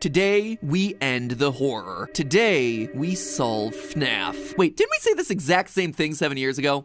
Today, we end the horror. Today, we solve FNaF. Wait, didn't we say this exact same thing 7 years ago?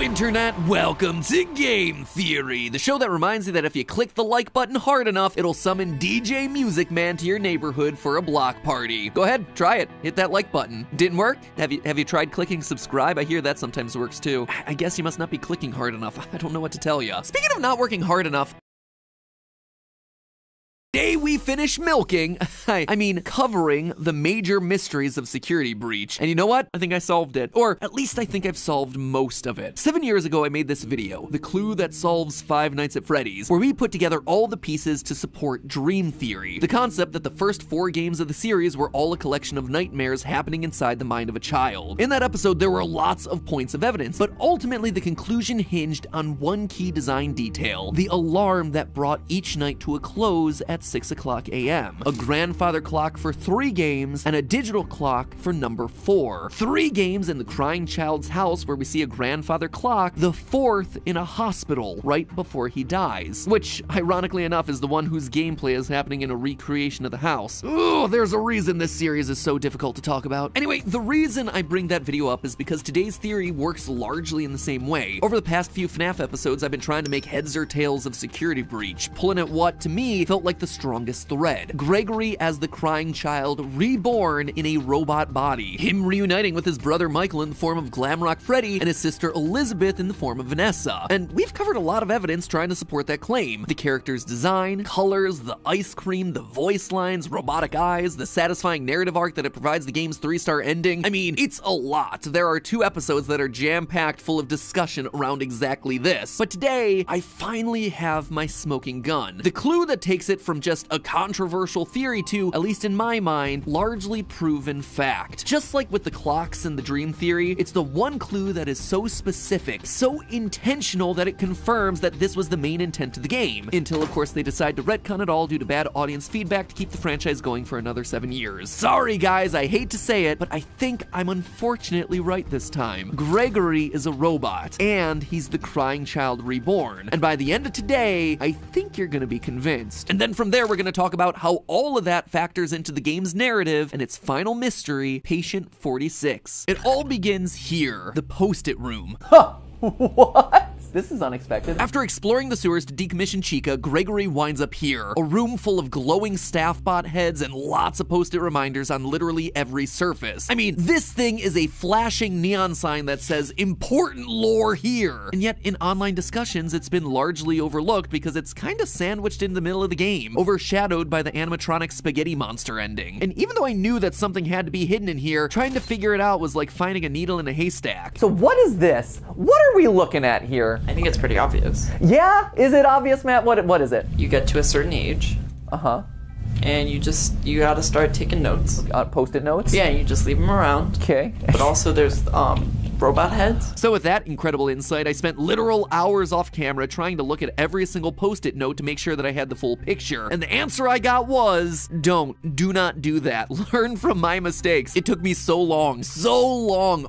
Internet, welcome to Game Theory, the show that reminds you that if you click the like button hard enough, it'll summon DJ Music Man to your neighborhood for a block party. Go ahead, try it. Hit that like button. Didn't work? Have you tried clicking subscribe? I hear that sometimes works too. I guess you must not be clicking hard enough. I don't know what to tell you. Speaking of not working hard enough, today we finish milking, I mean covering the major mysteries of Security Breach. And you know what? I think I solved it. Or at least I think I've solved most of it. 7 years ago I made this video, The Clue That Solves Five Nights at Freddy's, where we put together all the pieces to support Dream Theory, the concept that the first 4 games of the series were all a collection of nightmares happening inside the mind of a child. In that episode there were lots of points of evidence, but ultimately the conclusion hinged on one key design detail, the alarm that brought each night to a close at 6:00 a.m. A grandfather clock for 3 games and a digital clock for number 4. 3 games in the crying child's house where we see a grandfather clock, the 4th in a hospital right before he dies, which ironically enough is the one whose gameplay is happening in a recreation of the house. Oh, there's a reason this series is so difficult to talk about. Anyway, the reason I bring that video up is because today's theory works largely in the same way. Over the past few FNaF episodes, I've been trying to make heads or tails of Security Breach, pulling at what, to me, felt like the strongest thread. Gregory as the crying child reborn in a robot body. Him reuniting with his brother Michael in the form of Glamrock Freddy and his sister Elizabeth in the form of Vanessa. And we've covered a lot of evidence trying to support that claim. The character's design, colors, the ice cream, the voice lines, robotic eyes, the satisfying narrative arc that it provides the game's 3-star ending. I mean, it's a lot. There are 2 episodes that are jam-packed full of discussion around exactly this. But today, I finally have my smoking gun. The clue that takes it from just a controversial theory to, at least in my mind, largely proven fact. Just like with the clocks and the dream theory, it's the one clue that is so specific, so intentional that it confirms that this was the main intent of the game. Until, of course, they decide to retcon it all due to bad audience feedback to keep the franchise going for another 7 years. Sorry guys, I hate to say it, but I think I'm unfortunately right this time. Gregory is a robot, and he's the crying child reborn. And by the end of today, I think you're gonna be convinced. And then from there, we're gonna talk about how all of that factors into the game's narrative and its final mystery, Patient 46. It all begins here, the Post-it room. Huh, what? This is unexpected. After exploring the sewers to decommission Chica, Gregory winds up here, a room full of glowing staff bot heads and lots of post-it reminders on literally every surface. I mean, this thing is a flashing neon sign that says, "Important lore here." And yet, in online discussions, it's been largely overlooked because it's kind of sandwiched in the middle of the game, overshadowed by the animatronic spaghetti monster ending. And even though I knew that something had to be hidden in here, trying to figure it out was like finding a needle in a haystack. So what is this? What are we looking at here? I think it's pretty obvious. Yeah? Is it obvious, Matt? What is it? You get to a certain age. Uh-huh. And you gotta start taking notes. Post-it notes? Yeah, you just leave them around. Okay. But also there's robot heads. So with that incredible insight, I spent literal hours off camera trying to look at every single post-it note to make sure that I had the full picture. And the answer I got was, do not do that. Learn from my mistakes. It took me so long,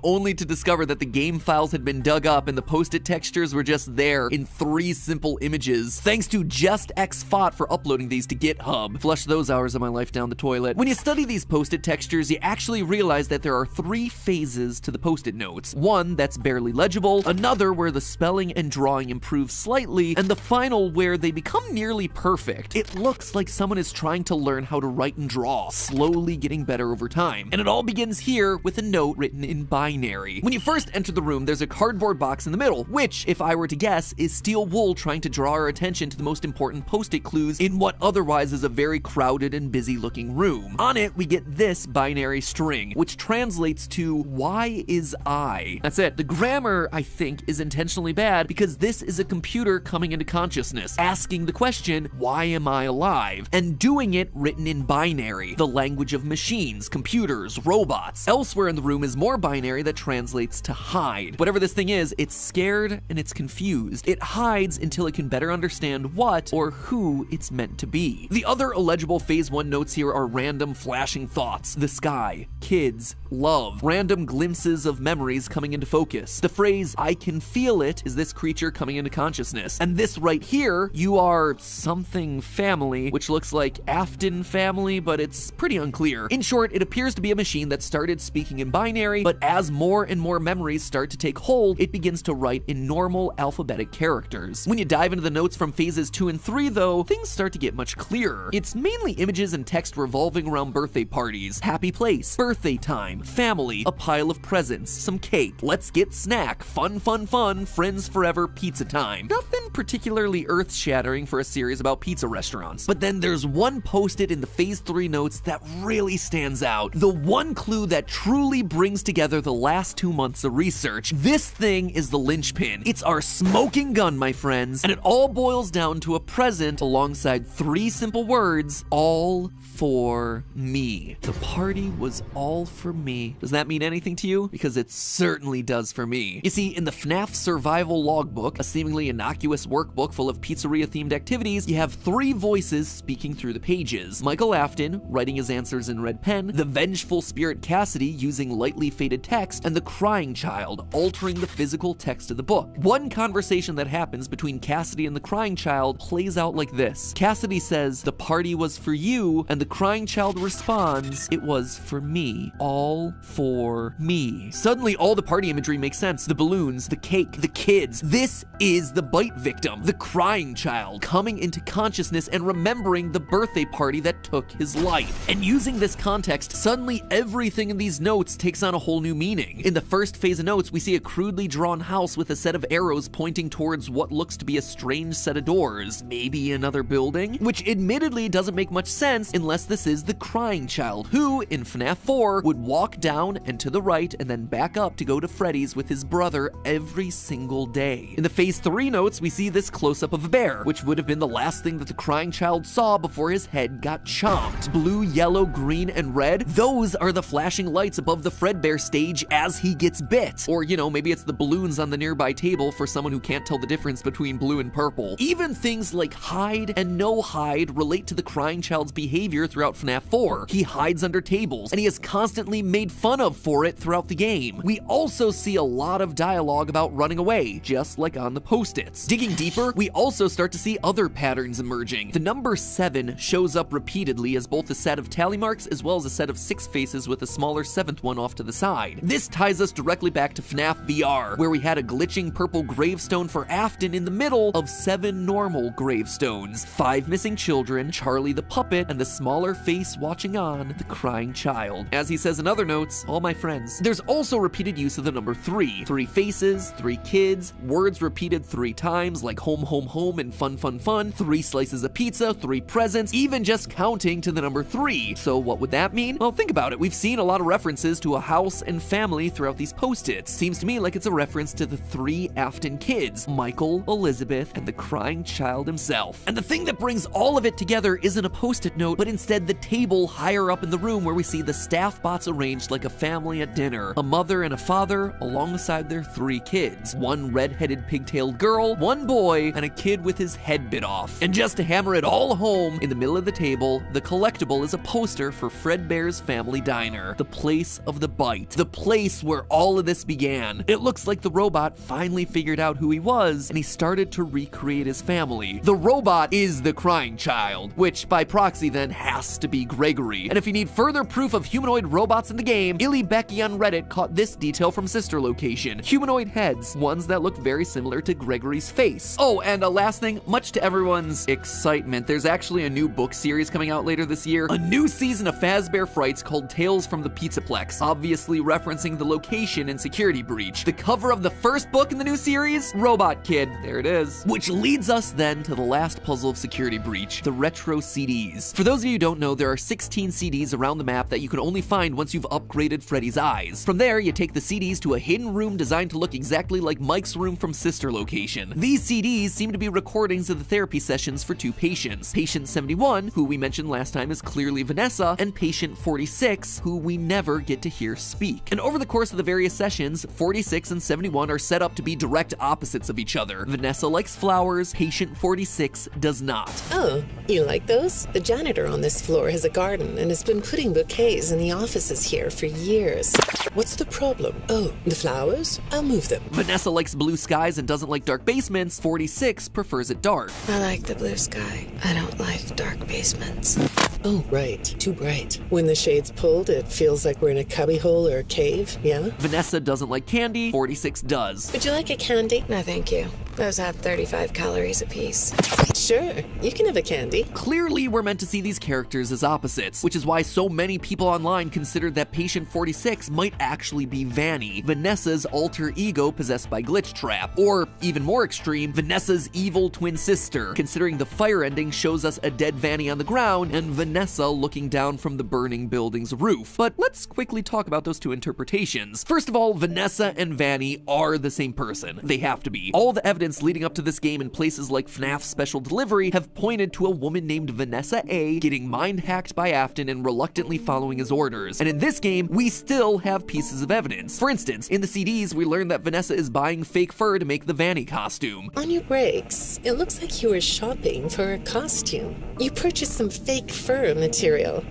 only to discover that the game files had been dug up and the post-it textures were just there in 3 simple images. Thanks to Just XFOT for uploading these to GitHub. Flush those hours of my life down the toilet. When you study these post-it textures, you actually realize that there are 3 phases to the post-it notes. One that's barely legible, another where the spelling and drawing improve slightly, and the final where they become nearly perfect. It looks like someone is trying to learn how to write and draw, slowly getting better over time. And it all begins here with a note written in binary. When you first enter the room, there's a cardboard box in the middle, which, if I were to guess, is Steel Wool trying to draw our attention to the most important post-it clues in what otherwise is a very crowded crowded and busy looking room. On it, we get this binary string, which translates to, why is I? That's it. The grammar, I think, is intentionally bad because this is a computer coming into consciousness, asking the question, why am I alive? And doing it written in binary, the language of machines, computers, robots. Elsewhere in the room is more binary that translates to hide. Whatever this thing is, it's scared and it's confused. It hides until it can better understand what or who it's meant to be. The other illegible phase 1 notes here are random flashing thoughts, the sky, kids, love, random glimpses of memories coming into focus. The phrase, I can feel it, is this creature coming into consciousness. And this right here, you are something family, which looks like Afton family, but it's pretty unclear. In short, it appears to be a machine that started speaking in binary, but as more and more memories start to take hold, it begins to write in normal alphabetic characters. When you dive into the notes from phases 2 and 3, though, things start to get much clearer. It's mainly images and text revolving around birthday parties, happy place, birthday time, family, a pile of presents, some cake, let's get snack, fun, fun, fun, friends forever, pizza time. Nothing particularly earth-shattering for a series about pizza restaurants. But then there's one post-it in the phase 3 notes that really stands out. The one clue that truly brings together the last 2 months of research. This thing is the linchpin. It's our smoking gun, my friends, and it all boils down to a present alongside 3 simple words, all for me. The party was all for me. Does that mean anything to you? Because it certainly does for me. You see, in the FNaF survival logbook, a seemingly innocuous workbook full of pizzeria-themed activities, you have 3 voices speaking through the pages. Michael Afton, writing his answers in red pen, the vengeful spirit Cassidy using lightly faded text, and the crying child, altering the physical text of the book. One conversation that happens between Cassidy and the crying child plays out like this. Cassidy says, the party was for you, and the crying child responds, it was for me. All for me. Suddenly, all the party imagery makes sense. The balloons, the cake, the kids. This is the bite victim, the crying child, coming into consciousness and remembering the birthday party that took his life. And using this context, suddenly everything in these notes takes on a whole new meaning. In the first phase of notes, we see a crudely drawn house with a set of arrows pointing towards what looks to be a strange set of doors. Maybe another building? Which admittedly doesn't make much sense unless this is the crying child, who, in FNaF 4, would walk down and to the right and then back up to go to Freddy's with his brother every single day. In the phase 3 notes, we see this close-up of a bear, which would have been the last thing that the crying child saw before his head got chomped. Blue, yellow, green, and red, those are the flashing lights above the Fredbear stage as he gets bit. Or, you know, maybe it's the balloons on the nearby table for someone who can't tell the difference between blue and purple. Even things like hide and no hide relate to the crying child's behavior throughout FNaF 4. He hides under tables, and he is constantly made fun of for it throughout the game. We also see a lot of dialogue about running away, just like on the post-its. Digging deeper, we also start to see other patterns emerging. The number 7 shows up repeatedly as both a set of tally marks as well as a set of 6 faces with a smaller 7th one off to the side. This ties us directly back to FNaF VR, where we had a glitching purple gravestone for Afton in the middle of 7 normal gravestones. 5 missing children, Charlie the puppet, and the smaller face watching on, the crying child. As he says in other notes, all my friends. There's also repeated use of the number 3. 3 faces, 3 kids, words repeated 3 times like home, home, home, and fun, fun, fun, 3 slices of pizza, 3 presents, even just counting to the number 3. So what would that mean? Well, think about it. We've seen a lot of references to a house and family throughout these post-its. Seems to me like it's a reference to the 3 Afton kids, Michael, Elizabeth, and the crying child himself. And the thing that brings all of it together isn't a post-it note, but instead the table higher up in the room where we see the staff bots arranged like a family at dinner. A mother and a father alongside their 3 kids. 1 red-headed pigtailed girl, 1 boy, and a kid with his head bit off. And just to hammer it all home, in the middle of the table, the collectible is a poster for Fredbear's Family Diner, the place of the bite, the place where all of this began. It looks like the robot finally figured out who he was, and he started to recreate his family. The robot is the crying child, which by proxy then has to be Gregory. And if you need further proof of humanoid robots in the game, Illy Becky on Reddit caught this detail from Sister Location. Humanoid heads, ones that look very similar to Gregory's face. Oh, and a last thing, much to everyone's excitement, there's actually a new book series coming out later this year. A new season of Fazbear Frights called Tales from the Pizzaplex, obviously referencing the location in Security Breach. The cover of the first book in the new series? Robot Kid. There it is. Which leads us then to the last puzzle of Security Breach, the retro CD CDs. For those of you who don't know, there are 16 CDs around the map that you can only find once you've upgraded Freddy's eyes. From there, you take the CDs to a hidden room designed to look exactly like Mike's room from Sister Location. These CDs seem to be recordings of the therapy sessions for two patients. Patient 71, who we mentioned last time is clearly Vanessa, and patient 46, who we never get to hear speak. And over the course of the various sessions, 46 and 71 are set up to be direct opposites of each other. Vanessa likes flowers, patient 46 does not. Oh, you like those? The janitor on this floor has a garden and has been putting bouquets in the offices here for years. What's the problem? Oh, the flowers? I'll move them. Vanessa likes blue skies and doesn't like dark basements. 46 prefers it dark. I like the blue sky. I don't like dark basements. Oh, right. Too bright. When the shade's pulled, it feels like we're in a cubbyhole or a cave, yeah? Vanessa doesn't like candy. 46 does. Would you like a candy? No, thank you. Those have 35 calories apiece. Sure, you can have a candy. Clearly, we're meant to see these characters as opposites, which is why so many people online considered that patient 46 might actually be Vanny, Vanessa's alter ego possessed by Glitch Trap, or even more extreme, Vanessa's evil twin sister, considering the fire ending shows us a dead Vanny on the ground and Vanessa looking down from the burning building's roof. But let's quickly talk about those two interpretations. First of all, Vanessa and Vanny are the same person. They have to be. All the evidence leading up to this game in places like FNaF Special Delivery have pointed to a woman named Vanessa A getting mind-hacked by Afton and reluctantly following his orders. And in this game, we still have pieces of evidence. For instance, in the CDs, we learn that Vanessa is buying fake fur to make the Vanny costume. On your breaks, it looks like you were shopping for a costume. You purchased some fake fur material.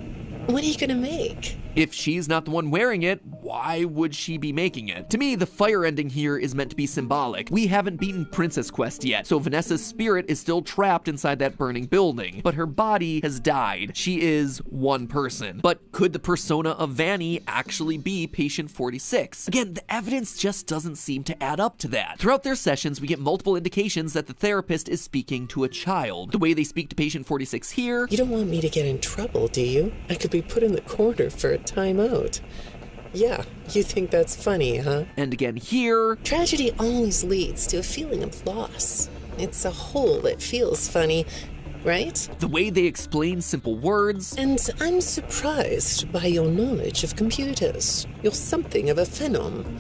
What are you gonna make? If she's not the one wearing it, why would she be making it? To me, the fire ending here is meant to be symbolic. We haven't beaten Princess Quest yet, so Vanessa's spirit is still trapped inside that burning building, but her body has died. She is one person. But could the persona of Vanny actually be patient 46? Again, the evidence just doesn't seem to add up to that. Throughout their sessions, we get multiple indications that the therapist is speaking to a child. The way they speak to patient 46 here... You don't want me to get in trouble, do you? I could be put in the corner for a time out. Yeah, you think that's funny, huh? And again here... Tragedy always leads to a feeling of loss. It's a hole that feels funny, right? The way they explain simple words... And I'm surprised by your knowledge of computers. You're something of a phenom.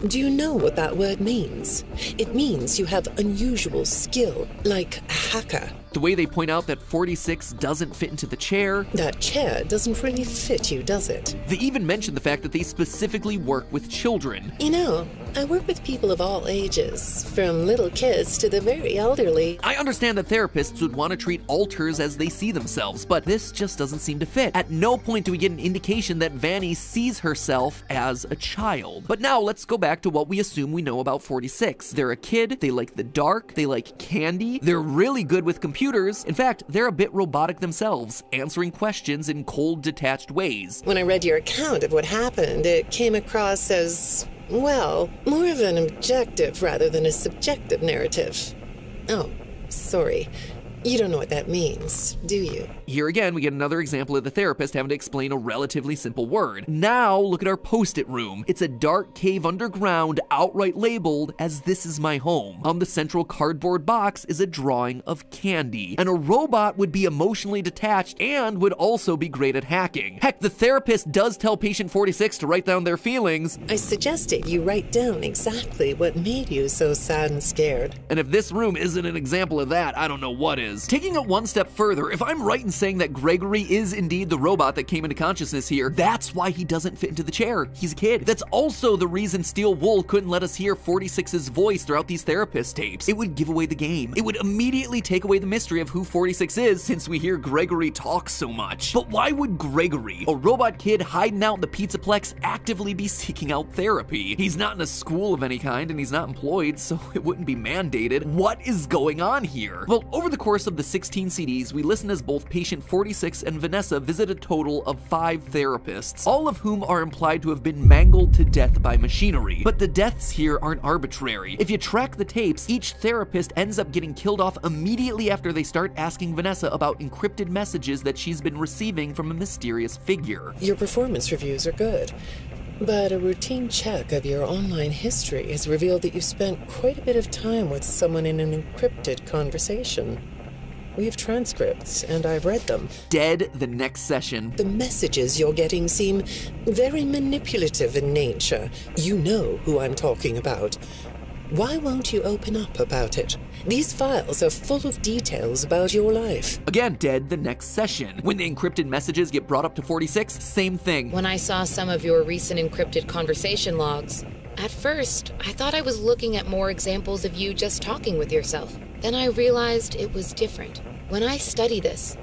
Do you know what that word means? It means you have unusual skill, like a hacker. The way they point out that 46 doesn't fit into the chair. That chair doesn't really fit you, does it? They even mention the fact that they specifically work with children. You know, I work with people of all ages, from little kids to the very elderly. I understand that therapists would want to treat alters as they see themselves, but this just doesn't seem to fit. At no point do we get an indication that Vanny sees herself as a child. But now let's go back to what we assume we know about 46. They're a kid, they like the dark, they like candy, they're really good with computers. In fact, they're a bit robotic themselves, answering questions in cold, detached ways. When I read your account of what happened, it came across as, well, more of an objective rather than a subjective narrative. Oh, sorry. You don't know what that means, do you? Here again, we get another example of the therapist having to explain a relatively simple word. Now, look at our post-it room. It's a dark cave underground, outright labeled as "This is my home." On the central cardboard box is a drawing of candy. And a robot would be emotionally detached and would also be great at hacking. Heck, the therapist does tell patient 46 to write down their feelings. I suggested you write down exactly what made you so sad and scared. And if this room isn't an example of that, I don't know what is. Taking it one step further, if I'm right in saying that Gregory is indeed the robot that came into consciousness here, that's why he doesn't fit into the chair. He's a kid. That's also the reason Steel Wool couldn't let us hear 46's voice throughout these therapist tapes. It would give away the game. It would immediately take away the mystery of who 46 is since we hear Gregory talk so much. But why would Gregory, a robot kid hiding out in the Pizzaplex, actively be seeking out therapy? He's not in a school of any kind and he's not employed, so it wouldn't be mandated. What is going on here? Well, over the course of the 16 CDs, we listen as both patient 46 and Vanessa visit a total of 5 therapists, all of whom are implied to have been mangled to death by machinery. But the deaths here aren't arbitrary. If you track the tapes, each therapist ends up getting killed off immediately after they start asking Vanessa about encrypted messages that she's been receiving from a mysterious figure. Your performance reviews are good. But a routine check of your online history has revealed that you spent quite a bit of time with someone in an encrypted conversation. We have transcripts, and I've read them. Dead the next session. The messages you're getting seem very manipulative in nature. You know who I'm talking about. Why won't you open up about it? These files are full of details about your life. Again, dead the next session. When the encrypted messages get brought up to 46, same thing. When I saw some of your recent encrypted conversation logs, at first, I thought I was looking at more examples of you just talking with yourself. Then I realized it was different. When I study this,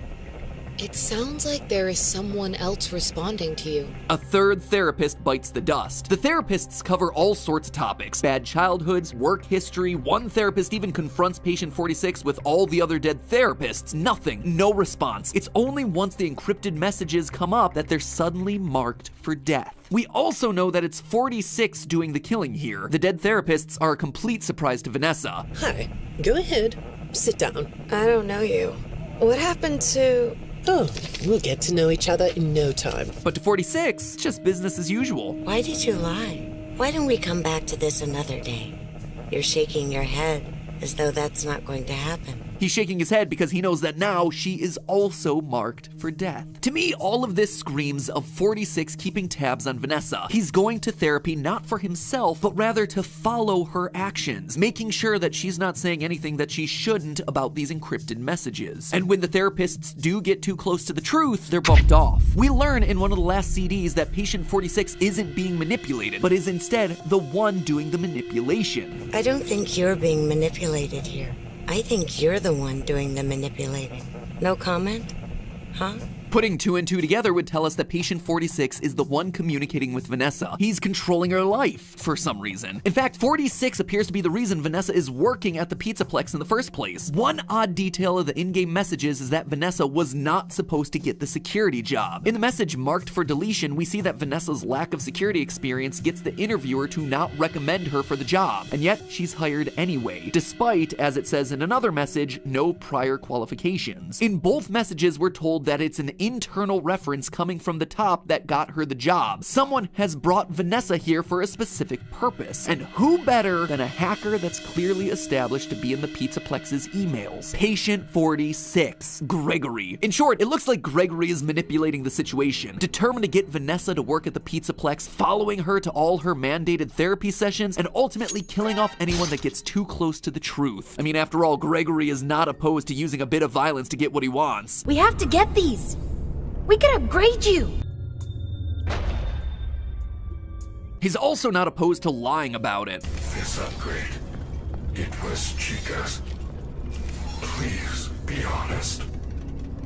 it sounds like there is someone else responding to you. A third therapist bites the dust. The therapists cover all sorts of topics. Bad childhoods, work history. One therapist even confronts patient 46 with all the other dead therapists. Nothing. No response. It's only once the encrypted messages come up that they're suddenly marked for death. We also know that it's 46 doing the killing here. The dead therapists are a complete surprise to Vanessa. Hi, go ahead. Sit down. I don't know you. What happened to... Oh, we'll get to know each other in no time. But to 46, it's just business as usual. Why did you lie? Why don't we come back to this another day? You're shaking your head as though that's not going to happen. He's shaking his head because he knows that now she is also marked for death. To me, all of this screams of 46 keeping tabs on Vanessa. He's going to therapy not for himself, but rather to follow her actions, making sure that she's not saying anything that she shouldn't about these encrypted messages. And when the therapists do get too close to the truth, they're bumped off. We learn in one of the last CDs that patient 46 isn't being manipulated, but is instead the one doing the manipulation. I don't think you're being manipulated here. I think you're the one doing the manipulating. No comment? Huh? Putting two and two together would tell us that patient 46 is the one communicating with Vanessa. He's controlling her life for some reason. In fact, 46 appears to be the reason Vanessa is working at the Pizzaplex in the first place. One odd detail of the in-game messages is that Vanessa was not supposed to get the security job. In the message marked for deletion, we see that Vanessa's lack of security experience gets the interviewer to not recommend her for the job, and yet she's hired anyway, despite, as it says in another message, no prior qualifications. In both messages, we're told that it's an internal reference coming from the top that got her the job. Someone has brought Vanessa here for a specific purpose. And who better than a hacker that's clearly established to be in the Pizzaplex's emails? Patient 46, Gregory. In short, it looks like Gregory is manipulating the situation, determined to get Vanessa to work at the Pizzaplex, following her to all her mandated therapy sessions, and ultimately killing off anyone that gets too close to the truth. I mean, after all, Gregory is not opposed to using a bit of violence to get what he wants. We have to get these. We can upgrade you! He's also not opposed to lying about it. This upgrade, it was Chica's. Please be honest.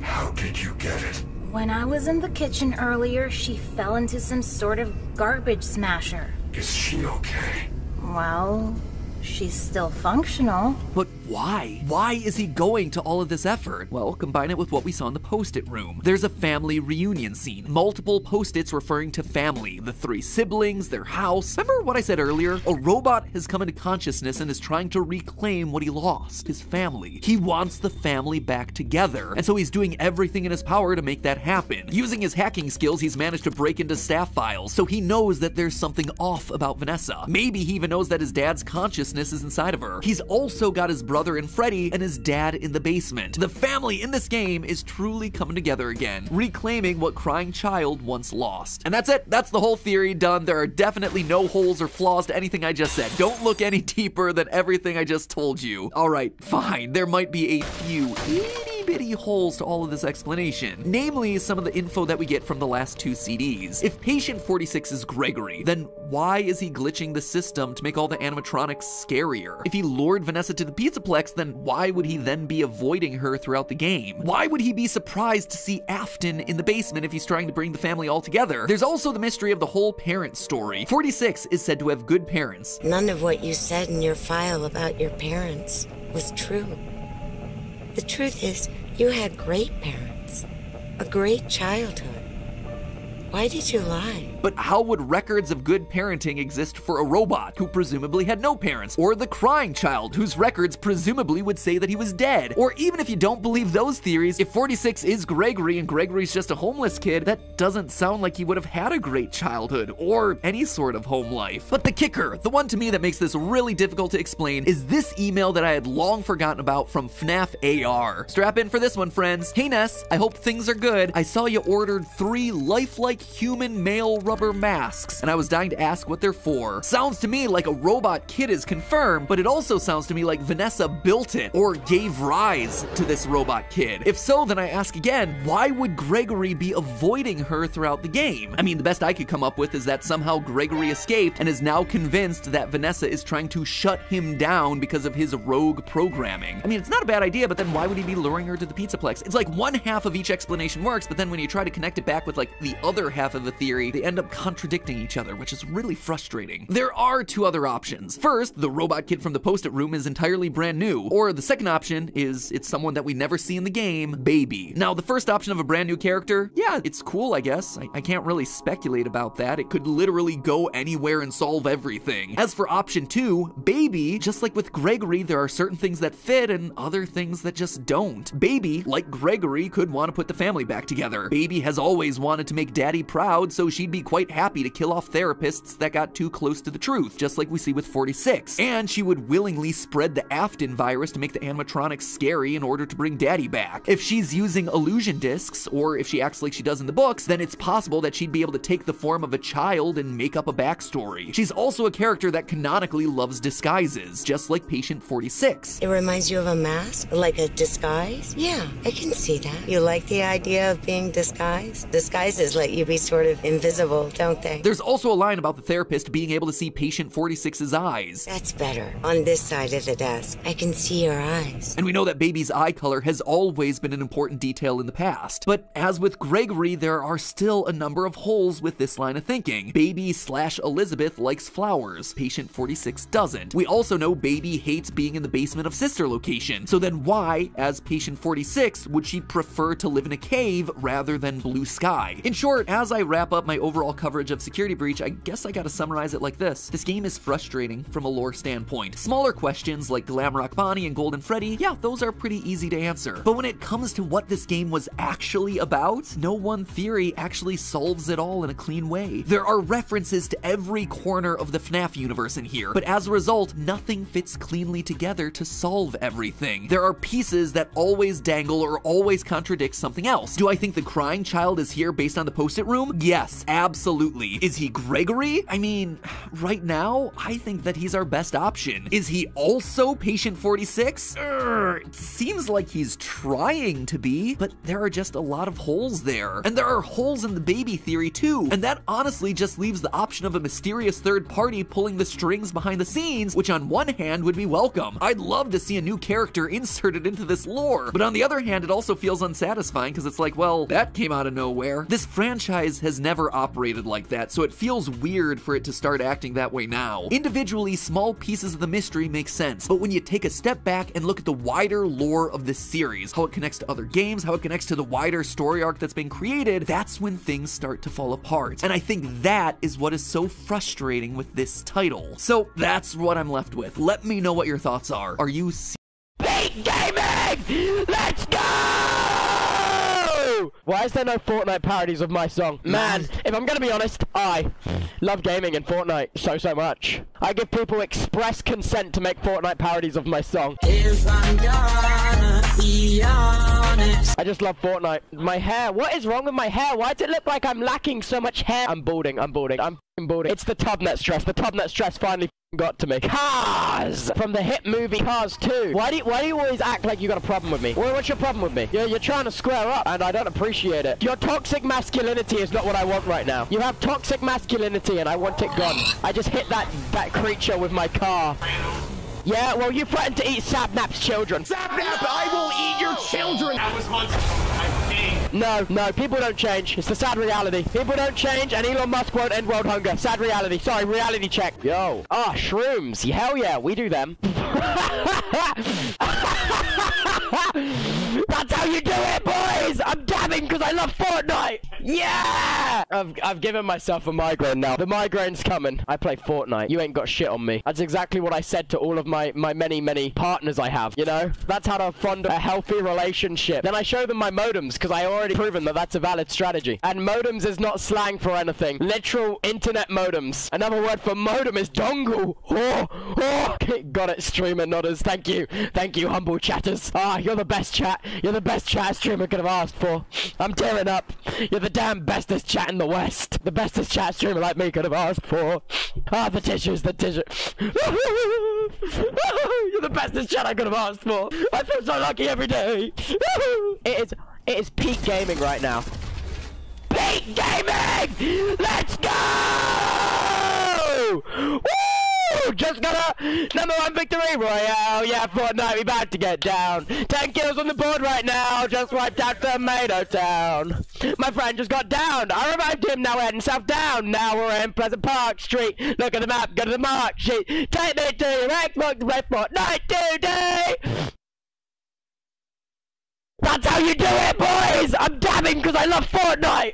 How did you get it? When I was in the kitchen earlier, she fell into some sort of garbage smasher. Is she okay? Well, she's still functional. But why? Why is he going to all of this effort? Well, combine it with what we saw in the post-it room. There's a family reunion scene. Multiple post-its referring to family, the three siblings, their house. Remember what I said earlier? A robot has come into consciousness and is trying to reclaim what he lost, his family. He wants the family back together, and so he's doing everything in his power to make that happen. Using his hacking skills, he's managed to break into staff files, so he knows that there's something off about Vanessa. Maybe he even knows that his dad's consciousness is inside of her. He's also got his brother and Freddy and his dad in the basement. The family in this game is truly coming together again, reclaiming what Crying Child once lost. And that's it. That's the whole theory done. There are definitely no holes or flaws to anything I just said. Don't look any deeper than everything I just told you. All right, fine. There might be a few itty-bitty holes to all of this explanation, namely some of the info that we get from the last two CDs. If patient 46 is Gregory, then why is he glitching the system to make all the animatronics scarier? If he lured Vanessa to the Pizzaplex, then why would he then be avoiding her throughout the game? Why would he be surprised to see Afton in the basement if he's trying to bring the family all together? There's also the mystery of the whole parent story. 46 is said to have good parents. None of what you said in your file about your parents was true. The truth is, you had great parents, a great childhood. Why did you lie? But how would records of good parenting exist for a robot who presumably had no parents? Or the crying child whose records presumably would say that he was dead? Or even if you don't believe those theories, if 46 is Gregory and Gregory's just a homeless kid, that doesn't sound like he would have had a great childhood or any sort of home life. But the kicker, the one to me that makes this really difficult to explain, is this email that I had long forgotten about from FNaF AR. Strap in for this one, friends. Hey Ness, I hope things are good. I saw you ordered 3 lifelike human male rubber masks, and I was dying to ask what they're for. Sounds to me like a robot kid is confirmed, but it also sounds to me like Vanessa built it or gave rise to this robot kid. If so, then I ask again, why would Gregory be avoiding her throughout the game? I mean, the best I could come up with is that somehow Gregory escaped and is now convinced that Vanessa is trying to shut him down because of his rogue programming. I mean, it's not a bad idea, but then why would he be luring her to the Pizzaplex? It's like one half of each explanation works, but then when you try to connect it back with like the other half of the theory, they end up contradicting each other, which is really frustrating. There are 2 other options. First, the robot kid from the post-it room is entirely brand new, or the second option is it's someone that we never see in the game, Baby. Now, the first option of a brand new character, yeah, it's cool, I guess. I can't really speculate about that. It could literally go anywhere and solve everything. As for option 2, Baby, just like with Gregory, there are certain things that fit and other things that just don't. Baby, like Gregory, could want to put the family back together. Baby has always wanted to make Daddy proud, so she'd be quite happy to kill off therapists that got too close to the truth, just like we see with 46. And she would willingly spread the Afton virus to make the animatronics scary in order to bring Daddy back. If she's using illusion discs, or if she acts like she does in the books, then it's possible that she'd be able to take the form of a child and make up a backstory. She's also a character that canonically loves disguises, just like Patient 46. It reminds you of a mask? Like a disguise? Yeah, I can see that. You like the idea of being disguised? Disguises let you be sort of invisible, don't they? There's also a line about the therapist being able to see Patient 46's eyes. That's better. On this side of the desk, I can see your eyes. And we know that Baby's eye color has always been an important detail in the past. But as with Gregory, there are still a number of holes with this line of thinking. Baby/Elizabeth likes flowers. Patient 46 doesn't. We also know Baby hates being in the basement of Sister Location. So then why, as Patient 46, would she prefer to live in a cave rather than blue sky? In short, as I wrap up my overall coverage of Security Breach, I guess I gotta summarize it like this. This game is frustrating from a lore standpoint. Smaller questions like Glamrock Bonnie and Golden Freddy, yeah, those are pretty easy to answer. But when it comes to what this game was actually about, no one theory actually solves it all in a clean way. There are references to every corner of the FNaF universe in here, but as a result, nothing fits cleanly together to solve everything. There are pieces that always dangle or always contradict something else. Do I think the crying child is here based on the post-it room? Yes, absolutely. Is he Gregory? I mean, right now, I think that he's our best option. Is he also Patient 46? It seems like he's trying to be, but there are just a lot of holes there. And there are holes in the Baby theory too, and that honestly just leaves the option of a mysterious third party pulling the strings behind the scenes, which on one hand would be welcome. I'd love to see a new character inserted into this lore, but on the other hand, it also feels unsatisfying because it's like, well, that came out of nowhere. This franchise has never operated like that, so it feels weird for it to start acting that way now. Individually, small pieces of the mystery make sense, but when you take a step back and look at the wider lore of this series, how it connects to other games, how it connects to the wider story arc that's been created, that's when things start to fall apart. And I think that is what is so frustrating with this title. So that's what I'm left with. Let me know what your thoughts are. Are you Big Gaming? Let's go! Why is there no Fortnite parodies of my song? Man, if I'm gonna be honest, I love gaming in Fortnite so much. I give people express consent to make Fortnite parodies of my song. If I'm gonna be honest. I just love Fortnite. My hair, what is wrong with my hair? Why does it look like I'm lacking so much hair? I'm balding. I'm balding. It's the tubnet stress. The tubnet stress finally got to me. Cars! From the hit movie Cars 2. Why do you always act like you got a problem with me? What's your problem with me? You're trying to square up, and I don't appreciate it. Your toxic masculinity is not what I want right now. You have toxic masculinity, and I want it gone. I just hit that creature with my car. Yeah, well, you threatened to eat Sapnap's children. Sapnap, I will eat your children! That was once I think. No, people don't change. It's the sad reality. People don't change, and Elon Musk won't end world hunger. Sad reality. Sorry, reality check. Yo. Ah, shrooms. Hell yeah, we do them. That's how you do it, boys! I'm dabbing dabbing because I love Fortnite. Yeah! I've given myself a migraine now. The migraine's coming. I play Fortnite. You ain't got shit on me. That's exactly what I said to all of my many partners I have, you know? That's how to fund a healthy relationship. Then I show them my modems because I already proven that that's a valid strategy. And modems is not slang for anything. Literal internet modems. Another word for modem is dongle. Oh. Got it, streamer nodders. Thank you. Thank you, humble chatters. Ah, you're the best chat. You're the best chat a streamer could have asked for. I'm tearing up. You're the damn bestest chat in the West. The bestest chat streamer like me could have asked for. Ah, the tissues, the tissue. You're the bestest chat I could have asked for. I feel so lucky every day. It is peak gaming right now. Peak gaming! Let's go! Woo! Just got a #1 victory royale. Yeah, Fortnite, we about to get down. 10 kills on the board right now. Just wiped out Tomato Town. My friend just got downed. I revived him, now we're heading south down. Now we're in Pleasant Park Street. Look at the map, go to the mark sheet. Take me to your Xbox to play Fortnite today. That's how you do it, boys! I'm dabbing because I love Fortnite!